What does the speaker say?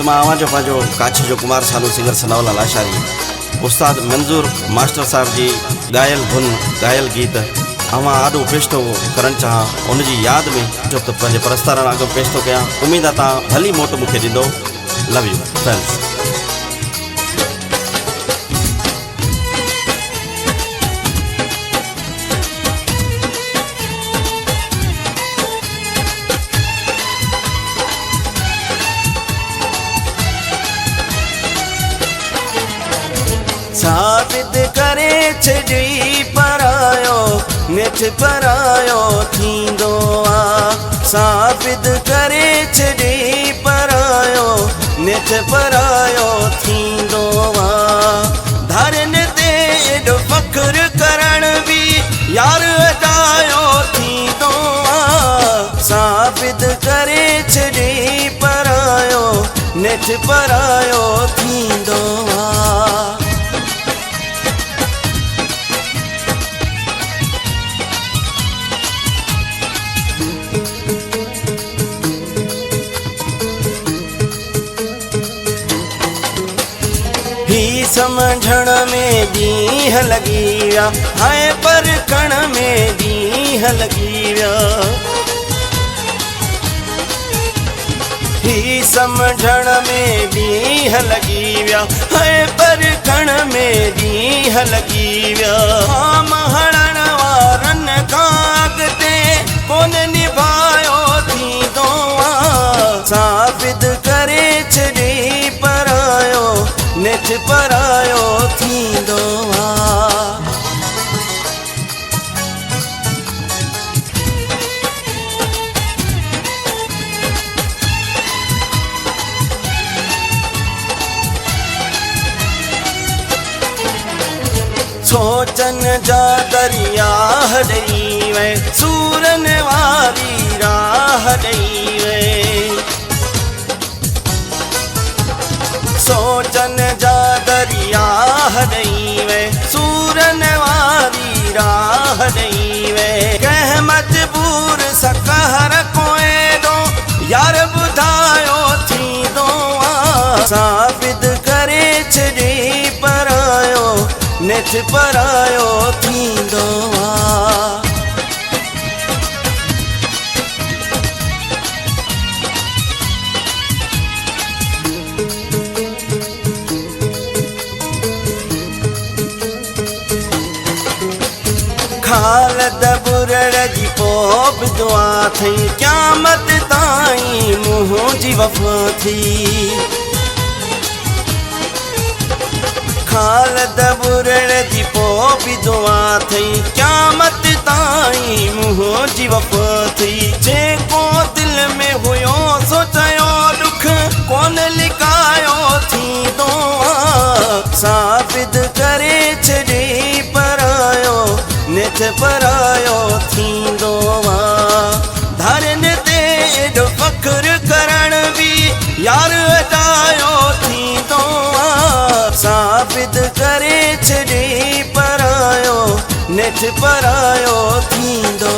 ख़िदमत में आवाज़ जो काछ जो कुमार सानू सिंगर सनावलाल आशारी उस्ताद मंजूर मास्टर साहब जी गायल धुन गायल गीत अवां आॾो पेश थो करण चाहियां उनजी याद में जो तो पंहिंजे परस्तारण आगे पेश थो कयां। उम्मीद आहे तव्हां भली मोट मूंखे ॾींदो। Love U friends. साबित करे छॾी परायो नेठ परायो थींदो आ। साबित करे छॾी परायो नेठ परायो थींदो आ। धरन ते एॾो फ़ख्रु करण बि यार अजायो थींदो आ। साबित करे छॾी परायो नेठ परायो थींदो आ। ही समझण में ॾींहं लॻी विया हाणे परखण में ॾींहं लॻी विया। ही समझण में ॾींहं लॻी विया हाणे परखण में ॾींहं लॻी विया। आम हणण वारनि खां अॻिते कोन निभायो थींदो आ। साबित करे छॾी परायो नेठ परायो थींदो आ। सोचन जा दरिया ॾेई वे सूरन वारी राह ॾेई वे। सोचन जा दरिया ॾेई वे सूरन वारी राह ॾेई वे। कंहिं मजबूर सकहर कोएॾो यार ॿुधायो थींदो आ। साबित करे छॾी परायो नेठ परायो थींदो आ। खालद बुरड़ जी पोइ बि दुआ थी क़यामत ताईं मुंहिंजी वफ़ा थी। खालद बुरड़ जी पोइ बि दुआ थी क़यामत ताईं मुंहिंजी वफ़ा थी। जेको दिल में हुयो सोचियो दुख कोन लिकायो थींदो आ। साबित करे छॾी परायो नेठ परायो थींदो आ। धरन ते एॾो फ़ख्रु करण बि यार अजायो थींदो आ। साबित करे छॾी परायो नेठ परायो थींदो